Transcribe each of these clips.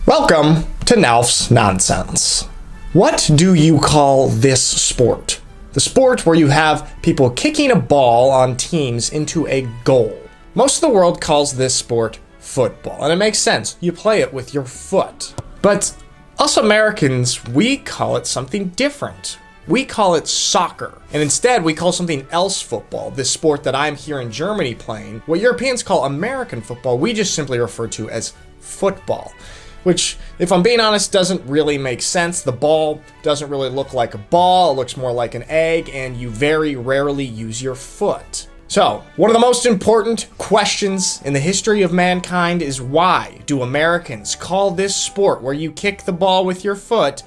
Welcome to Nalf's Nonsense. What do you call this sport? The sport where you have people kicking a ball on teams into a goal. Most of the world calls this sport football, and it makes sense. You play it with your foot. But us Americans, we call it something different. We call it soccer, and instead we call something else football, this sport that I'm here in Germany playing. What Europeans call American football, we just simply refer to as football. Which, if I'm being honest, doesn't really make sense. The ball doesn't really look like a ball, it looks more like an egg, and you very rarely use your foot. So, one of the most important questions in the history of mankind is why do Americans call this sport where you kick the ball with your foot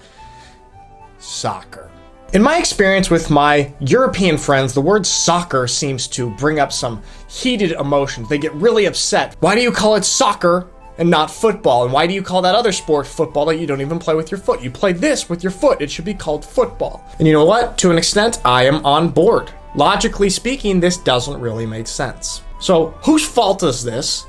soccer? In my experience with my European friends, the word soccer seems to bring up some heated emotions. They get really upset. Why do you call it soccer and not football? And why do you call that other sport football that you don't even play with your foot? You play this with your foot. It should be called football. And you know what? To an extent, I am on board. Logically speaking, this doesn't really make sense. So whose fault is this?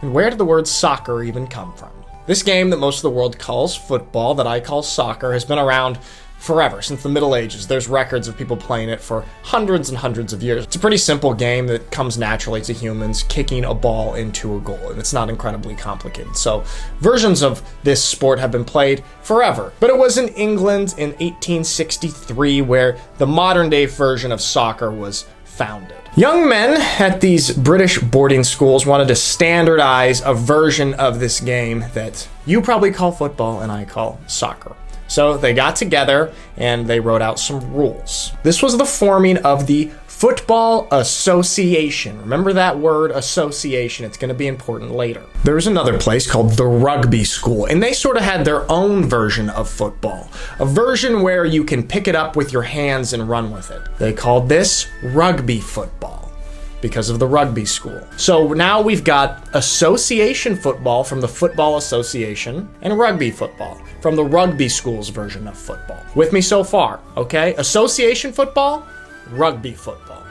And where did the word soccer even come from? This game that most of the world calls football, that I call soccer, has been around forever, since the Middle Ages. There's records of people playing it for hundreds and hundreds of years. It's a pretty simple game that comes naturally to humans, kicking a ball into a goal, and it's not incredibly complicated. So versions of this sport have been played forever. But it was in England in 1863 where the modern day version of soccer was founded. Young men at these British boarding schools wanted to standardize a version of this game that you probably call football and I call soccer. So they got together and they wrote out some rules. This was the forming of the Football Association. Remember that word, association. It's going to be important later. There's another place called the Rugby School, and they sort of had their own version of football. A version where you can pick it up with your hands and run with it. They called this rugby football because of the rugby school. So now we've got association football from the Football Association and rugby football from the rugby school's version of football. With me so far, okay? Association football, rugby football.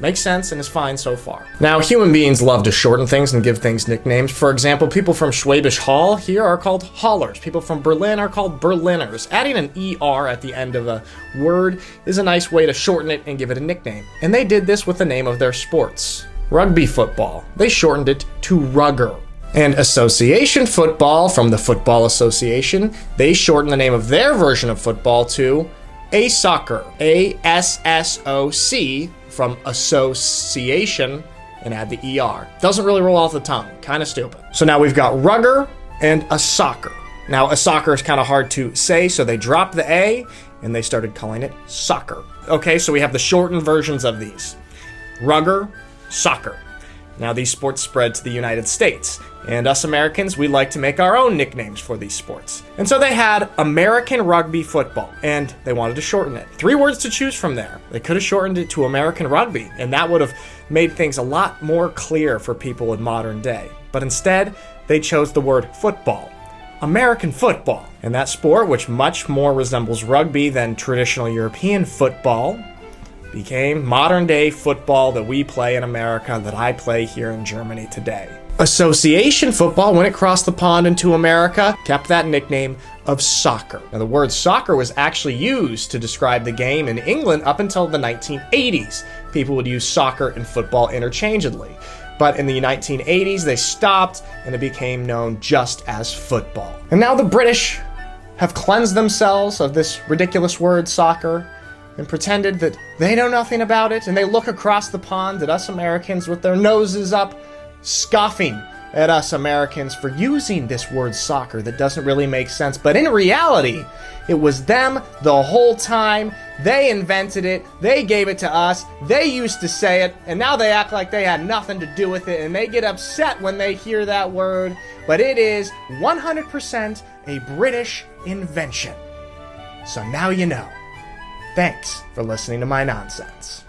Makes sense and is fine so far. Now, human beings love to shorten things and give things nicknames. For example, people from Schwäbisch Hall here are called Haulers. People from Berlin are called Berliners. Adding an ER at the end of a word is a nice way to shorten it and give it a nickname. And they did this with the name of their sports. Rugby football. They shortened it to Rugger. And association football from the Football Association, they shortened the name of their version of football to ASSOCER. ASSOC from association and add the ER. Doesn't really roll off the tongue. Kind of stupid. So now we've got Rugger and a soccer. Now a soccer is kind of hard to say, so they dropped the A and they started calling it soccer. Okay, so we have the shortened versions of these. Rugger, soccer. Now these sports spread to the United States, and us Americans, we like to make our own nicknames for these sports. And so they had American Rugby Football, and they wanted to shorten it. 3 words to choose from there. They could have shortened it to American Rugby, and that would have made things a lot more clear for people in modern day. But instead, they chose the word football. American football. And that sport, which much more resembles rugby than traditional European football, became modern-day football that we play in America, that I play here in Germany today. Association football, when it crossed the pond into America, kept that nickname of soccer. Now, the word soccer was actually used to describe the game in England up until the 1980s. People would use soccer and football interchangeably. But in the 1980s, they stopped, and it became known just as football. And now the British have cleansed themselves of this ridiculous word, soccer, and pretended that they know nothing about it, and they look across the pond at us Americans with their noses up, scoffing at us Americans for using this word soccer that doesn't really make sense. But in reality, it was them the whole time. They invented it, they gave it to us, they used to say it, and now they act like they had nothing to do with it, and they get upset when they hear that word. But it is 100% a British invention. So now you know. Thanks for listening to my nonsense.